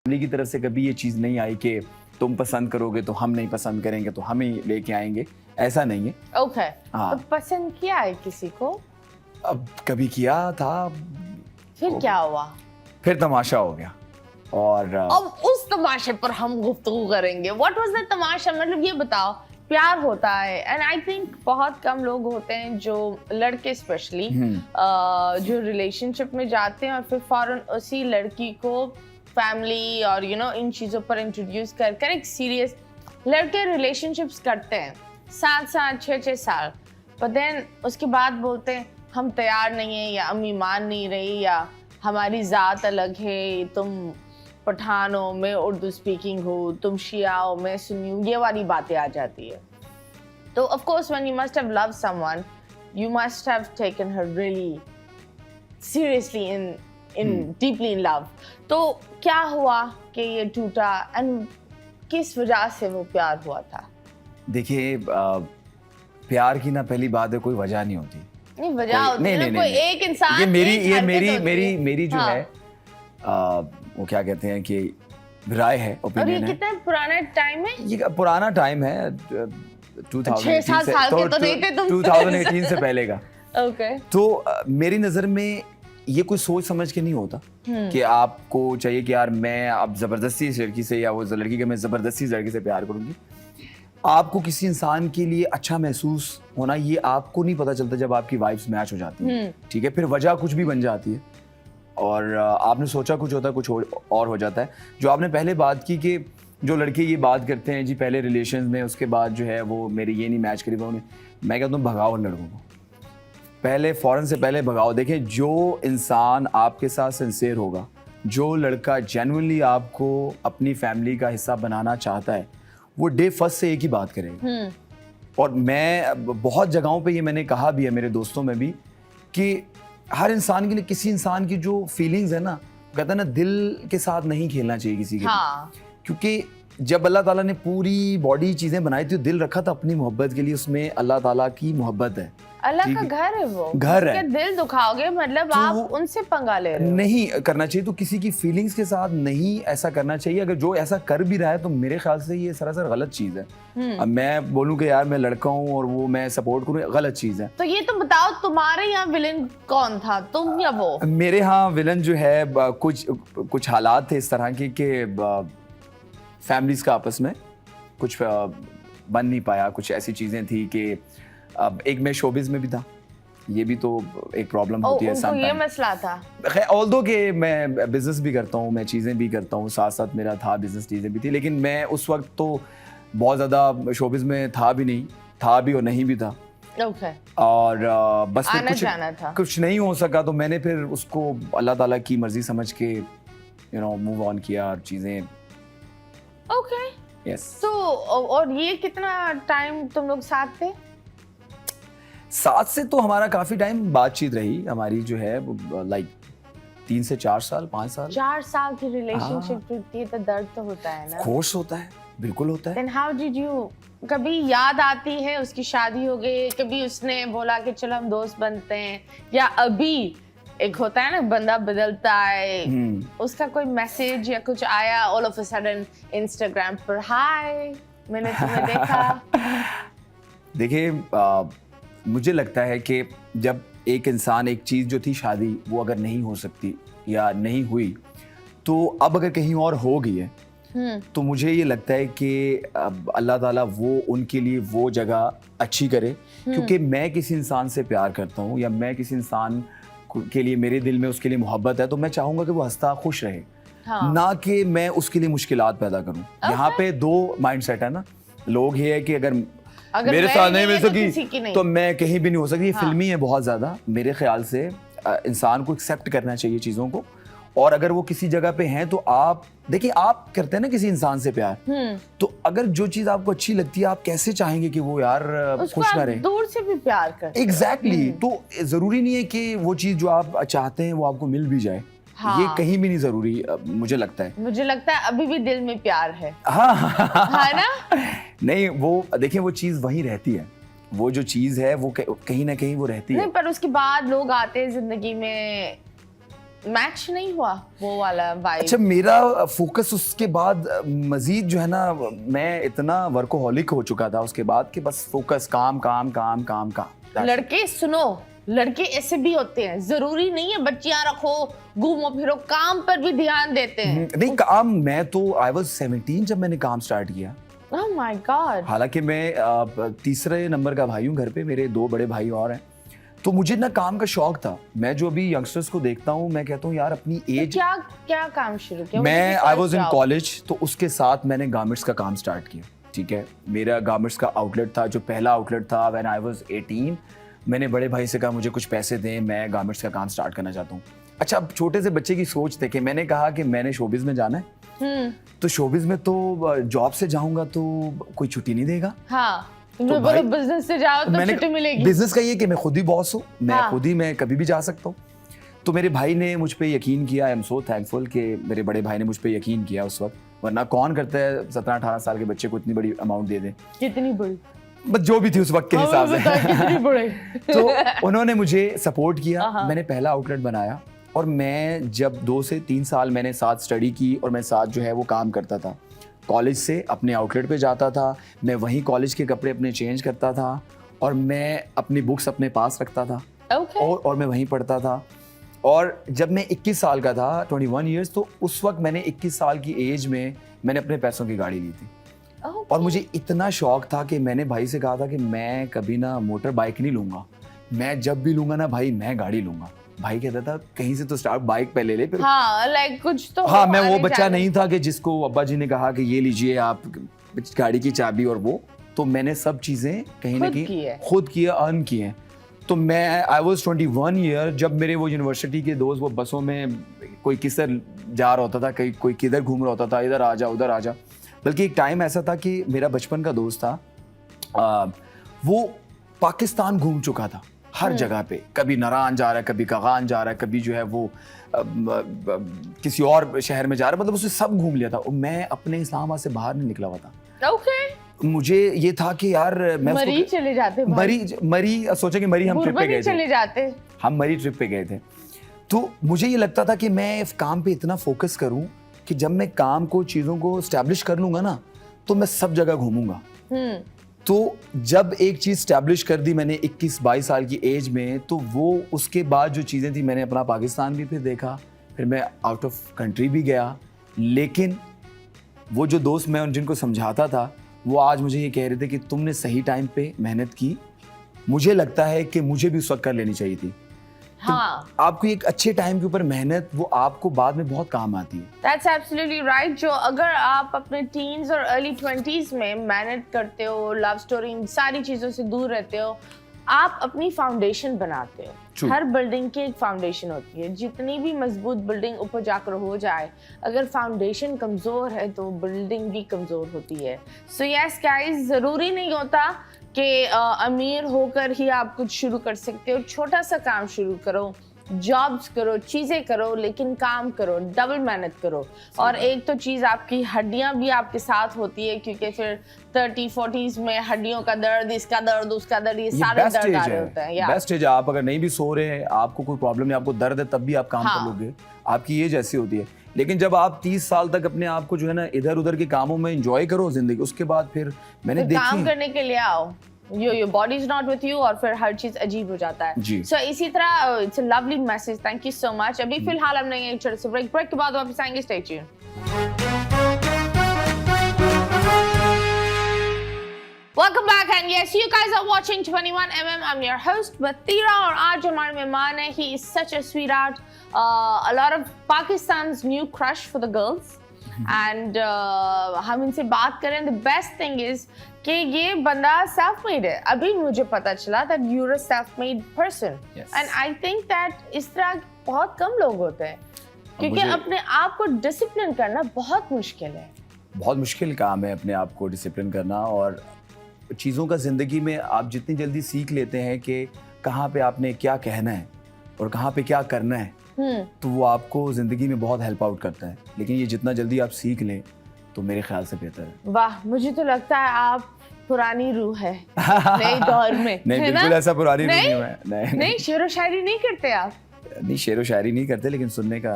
Family की तरफ से कभी ये चीज़ नहीं आई कि तुम पसंद करोगे तो हम नहीं पसंद करेंगे तो हम ही लेके आएंगे, ऐसा नहीं है। ओके हाँ। तो पसंद किया है किसी को, अब कभी किया था, फिर क्या हुआ? फिर तमाशा हो गया। और अब उस तमाशे पर हम गुफ्तगू करेंगे। व्हाट वाज दैट तमाशा? मतलब ये बताओ, प्यार होता है एंड आई थिंक बहुत कम लोग होते हैं जो लड़के स्पेशली जो रिलेशनशिप में जाते हैं और फिर फौरन उसी लड़की को फैमिली और इन चीज़ों पर इंट्रोड्यूस कर कर एक सीरियस लड़के रिलेशनशिप्स करते हैं 7 6 साल, पर देन उसके बाद बोलते हैं हम तैयार नहीं है, या अम्मी मान नहीं रही, या हमारी ज़ात अलग है, तुम पठान हो मैं उर्दू स्पीकिंग हूँ, तुम शिया हो मैं सुन्नी हूँ, ये वाली बातें आ जाती है। तो of course when you must have loved someone you must have taken her really seriously in deeply in love. तो क्या हुआ कि ये टूटा एंड किस वजह से वो प्यार हुआ था? देखिए, प्यार की ना पहली बात है कोई वजह नहीं होती। नहीं वजह होती है ना, कोई एक इंसान ये मेरी एक ये हरकत मेरी होती मेरी है। मेरी जो हाँ। है वो क्या कहते हैं कि राय है, और ये ओपिनियन है। कितना पुराना टाइम है? ये पुराना टाइम है, 2018 6-7 साल के तो नहीं थे तुम। 2018 से पहले का। ओके तो मेरी नज़र में ये कोई सोच समझ के नहीं होता कि आपको चाहिए कि यार मैं अब जबरदस्ती इस लड़की से या वो लड़की के मैं जबरदस्ती इस लड़की से प्यार करूंगी। आपको किसी इंसान के लिए अच्छा महसूस होना ये आपको नहीं पता चलता जब आपकी वाइब्स मैच हो जाती है, ठीक है। फिर वजह कुछ भी बन जाती है और आपने सोचा कुछ होता है, कुछ और हो जाता है। जो आपने पहले बात की कि जो लड़के ये बात करते हैं जी पहले रिलेशन में, उसके बाद जो है वो मेरी ये नहीं मैच करी, वो मैं कहता हूँ भगाओ उन लड़कों को, पहले फ़ौरन से पहले भगाओ। देखें, जो इंसान आपके साथ सिंसियर होगा, जो लड़का जेन्युइनली आपको अपनी फैमिली का हिस्सा बनाना चाहता है, वो डे फर्स्ट से एक ही बात करेगा। और मैं बहुत जगहों पे ये मैंने कहा भी है, मेरे दोस्तों में भी, कि हर इंसान के लिए किसी इंसान की जो फीलिंग्स है ना, कहता है ना, दिल के साथ नहीं खेलना चाहिए किसी के। हाँ। क्योंकि जब अल्लाह ताला ने पूरी बॉडी चीज़ें बनाई थी, दिल रखा था अपनी मोहब्बत के लिए, उसमें अल्लाह ताला की मोहब्बत है, अल्लाह का घर है वो, घर है। उसके दिल दुखाओगे मतलब तो आप उनसे पंगा ले रहे हो। नहीं करना चाहिए। तो किसी की फीलिंग्स के साथ नहीं ऐसा करना चाहिए। अगर जो ऐसा कर भी रहा है तो मेरे ख्याल से ये सरासर गलत चीज़ है। अब मैं बोलूँ कि यार मैं लड़का हूँ और वो मैं सपोर्ट करूँ, गलत चीज़ है। तो ये तो बताओ, तुम्हारे यहाँ विलन कौन था, तुम या वो? मेरे यहाँ विलन जो है कुछ हालात थे इस तरह के कि फैमिलीज का आपस में कुछ बन नहीं पाया, कुछ ऐसी चीज़ें थी कि अब एक मैं शोबिज में भी था, ये भी तो एक प्रॉब्लम होती है। उनको ये मसला था। खैर ऑल्दो कि मैं बिजनेस भी करता हूँ, मैं चीज़ें भी करता हूँ, साथ साथ मेरा था बिजनेस, चीज़ें भी थी, लेकिन मैं उस वक्त तो बहुत ज़्यादा शोबिज में था भी नहीं, था भी और नहीं भी था। ओके। और बस फिर आना जाना था। कुछ नहीं हो सका, तो मैंने फिर उसको अल्लाह ताला की मर्जी समझ के मूव ऑन किया और चीज़ें। ओके। यस। तो और ये कितना टाइम तुम लोग साथ थे? साथ से तो हमारा काफी टाइम बातचीत रही हमारी, जो है लाइक 3 से 4 साल, 5 साल। 4 साल की रिलेशनशिप टूटती है तो दर्द तो होता है ना? कोर्स होता है, बिल्कुल होता है। Then how did you, कभी याद आती है उसकी शादी हो गई, कभी उसने बोला कि चलो हम दोस्त बनते हैं, या अभी एक होता है ना बंदा बदलता है, उसका कोई मैसेज या कुछ आया all of a sudden Instagram पर, हाय मैंने तुम्हें देखा? देखिए, मुझे लगता है कि जब एक इंसान, एक चीज़ जो थी शादी, वो अगर नहीं हो सकती या नहीं हुई, तो अब अगर कहीं और हो गई है तो मुझे ये लगता है कि अब अल्लाह ताला वो उनके लिए वो जगह अच्छी करे। क्योंकि मैं किसी इंसान से प्यार करता हूँ या मैं किसी इंसान के लिए, मेरे दिल में उसके लिए मोहब्बत है, तो मैं चाहूँगा कि वो हंसता खुश रहे। हाँ। ना कि मैं उसके लिए मुश्किलात पैदा करूँ। यहाँ पे दो माइंडसेट है ना, लोग ये है कि अगर मेरे साथ नहीं मिल सकी तो मैं कहीं भी नहीं हो सकती। ये फिल्मी है बहुत ज़्यादा। मेरे ख्याल से इंसान को एक्सेप्ट करना चाहिए चीज़ों को, और अगर वो किसी जगह पे हैं तो आप देखिए, आप करते हैं ना किसी इंसान से प्यार, तो अगर जो चीज़ आपको अच्छी लगती है, आप कैसे चाहेंगे कि वो यार खुश ना रहे? दूर से भी प्यार करते। एग्जैक्टली। तो ज़रूरी नहीं है कि वो चीज़ जो आप चाहते हैं वो आपको मिल भी जाए। हाँ। ये कहीं भी नहीं ज़रूरी, मुझे लगता है। मुझे लगता है अभी भी दिल में प्यार है। हाँ है ना? नहीं, वो देखिए, वो चीज़ वहीं रहती है, वो जो चीज़ है वो कहीं ना कहीं वो रहती है। नहीं, पर उसके बाद लोग आते हैं जिंदगी में मैच नहीं हुआ वो वाला वाइब? अच्छा, मेरा फोकस उसके बाद मजीद जो है ना, मैं इतना वर्कोहॉलिक हो चुका था उसके बाद कि बस फोकस काम काम काम काम काम। लड़के सुनो, लड़के ऐसे भी होते हैं, जरूरी नहीं है बच्चियां रखो, घूमो फिरो, काम पर भी ध्यान देते हैं। नहीं, काम मैं तो आई वाज 17 जब मैंने काम स्टार्ट किया। Oh my God. हालांकि मैं तीसरे नंबर का भाई हूँ घर पे, मेरे 2 बड़े भाई और हैं, तो मुझे ना काम का शौक था। मैं जो अभी यंगस्टर्स को देखता हूँ, मैं कहता हूँ यार अपनी एज, क्या क्या काम शुरू किया? मैं आई वाज इन कॉलेज, तो उसके साथ मैंने गारमेंट्स का काम स्टार्ट किया। ठीक है, मेरा गारमेंट्स का आउटलेट था, जो पहला आउटलेट था व्हेन आई वाज 18। मैंने बड़े भाई से कहा मुझे कुछ पैसे दें, मैं गारमेंट्स का काम स्टार्ट करना चाहता हूँ। अच्छा, अब छोटे से बच्चे की सोच देखे, मैंने कहा कि मैंने शोबिज में जाना है, तो शोबिज में तो जॉब से जाऊंगा तो कोई छुट्टी नहीं देगा। हाँ, तो भाई बिजनेस से जाओ तो छुट्टी मिलेगी। बिजनेस का ये कि मैं खुद ही बॉस हूँ, मैं हाँ। खुद ही, मैं कभी भी जा सकता हूँ। तो मेरे भाई ने मुझ पे यकीन किया, आई एम सो थैंकफुल कि मेरे बड़े भाई ने मुझ पे यकीन किया उस वक्त, वरना कौन करता है 17-18 साल के बच्चे को इतनी बड़ी अमाउंट दे दे। कितनी बड़ी? बस जो भी थी उस वक्त के हिसाब से। कितनी बड़ी? तो उन्होंने मुझे सपोर्ट किया, मैंने पहला आउटलेट बनाया, और मैं जब 2 से 3 साल मैंने साथ स्टडी की और मैं साथ जो है वो काम करता था। कॉलेज से अपने आउटलेट पे जाता था, मैं वहीं कॉलेज के कपड़े अपने चेंज करता था, और मैं अपनी बुक्स अपने पास रखता था। Okay. और मैं वहीं पढ़ता था। और जब मैं 21 साल का था, 21 ईयर्स, तो उस वक्त मैंने 21 साल की एज में मैंने अपने पैसों की गाड़ी ली थी। Okay. और मुझे इतना शौक था कि मैंने भाई से कहा था कि मैं कभी ना मोटर बाइक नहीं लूंगा, मैं जब भी लूंगा ना भाई मैं गाड़ी लूंगा। भाई कहता था कहीं से तो स्टार्ट बाइक पे ले ले फिर। हाँ, लाइक कुछ तो। हाँ, मैं वो बच्चा नहीं था कि जिसको अब्बा जी ने कहा कि ये लीजिए आप गाड़ी की चाबी और वो, तो मैंने सब चीजें कहीं ना कहीं खुद किया, अर्न किए। तो मैं आई वाज 21 ईयर, जब मेरे वो यूनिवर्सिटी के दोस्त वो बसों में कोई किसर जा रहा होता था, कोई किधर घूम रहा होता था, इधर आ जा उधर आ जा। बल्कि एक टाइम ऐसा था कि मेरा बचपन का दोस्त था, वो पाकिस्तान घूम चुका था हर जगह पे, कभी नारान जा रहा है, कभी कगान जा रहा है, कभी जो है वो किसी और शहर में जा रहा है, मतलब उसने सब घूम लिया था। और मैं अपने इस्लामाबाद से बाहर नहीं निकला हुआ था। Okay. मुझे ये था कि यार मैं मरी चले जाते, मरी सोचा कि मरी हम ट्रिप पे गए थे, चले जाते, हम मरी ट्रिप पे गए थे। तो मुझे ये लगता था कि मैं इस काम पे इतना फोकस करूं कि जब मैं काम को, चीज़ों को एस्टैब्लिश कर लूंगा ना, तो मैं सब जगह घूमूंगा। तो जब एक चीज़ एस्टैब्लिश कर दी मैंने 21-22 साल की एज में, तो वो उसके बाद जो चीज़ें थी, मैंने अपना पाकिस्तान भी फिर देखा, फिर मैं आउट ऑफ कंट्री भी गया। लेकिन वो जो दोस्त मैं उन जिनको समझाता था, वो आज मुझे ये कह रहे थे कि तुमने सही टाइम पे मेहनत की, मुझे लगता है कि मुझे भी उस वक्त कर लेनी चाहिए थी। हाँ, तो आपको एक अच्छे टाइम के ऊपर मेहनत, वो आपको बाद में बहुत काम आती है। That's absolutely right. जो अगर आप अपने टीन्स और अर्ली 20s में मेहनत करते हो, लव स्टोरी, इन सारी चीज़ों से दूर रहते हो, आप अपनी फाउंडेशन बनाते हो। True. हर बिल्डिंग की एक फाउंडेशन होती है, जितनी भी मजबूत बिल्डिंग ऊपर जाकर हो जाए, अगर फाउंडेशन कमज़ोर है तो बिल्डिंग भी कमज़ोर होती है। सो यस गाइस, ज़रूरी नहीं होता कि अमीर होकर ही आप कुछ शुरू कर सकते हो। छोटा सा काम शुरू करो, जॉब्स करो, चीज़ें करो, लेकिन काम करो, डबल मेहनत करो। और एक तो चीज़, आपकी हड्डियां भी आपके साथ होती है, क्योंकि फिर 30-40s में हड्डियों का दर्द, इसका दर्द, उसका दर्द, ये सारे दर्द आ रहे होते हैं। बेस्ट एज है। आप अगर नहीं भी सो रहे हैं, आपको कोई प्रॉब्लम नहीं, आपको दर्द है, तब भी आप काम कर लोगे, आपकी एज ऐसी होती है। लेकिन जब आप 30 साल तक अपने आप को जो है ना इधर उधर के कामों में एंजॉय करो जिंदगी, उसके बाद फिर मैंने देखी काम करने के लिए आओ, your body is not with you, और फिर हर चीज अजीब हो जाता है। So इसी तरह it's a lovely message, thank you so much. अभी फिलहाल हम नहीं, एक छोटे से ब्रेक के बाद वापस आएंगे, stay tuned. Welcome back, and yes, you guys are watching 21mm. I'm your host Batira, और आज हमारे मेहमान है, he is such a sweetheart, a lot of Pakistan's new crush for the girls, and हम इनसे बात करें। The best thing is कि ये बंदा self made है। अभी मुझे पता चला that you're a self made person, and I think that इस तरह बहुत कम लोग होते हैं, क्योंकि अपने आप को डिसिप्लिन करना बहुत मुश्किल है। बहुत मुश्किल काम है अपने आप को डिसिप्लिन करना, और चीज़ों का ज़िंदगी में आप जितनी जल्दी सीख लेते हैं कि कहाँ पे आपने क्या कहना है और कहाँ पे क्या करना है, तो वो आपको ज़िंदगी में बहुत हेल्प आउट करता है। लेकिन ये जितना जल्दी आप सीख लें तो मेरे ख्याल से बेहतर है। वाह, मुझे तो लगता है आप पुरानी रूह है नए दौर में। नहीं, बिल्कुल ऐसा पुरानी रूह नहीं है। नहीं, शेर व शायरी नहीं करते आप? नहीं शेर व शायरी नहीं करते लेकिन सुनने का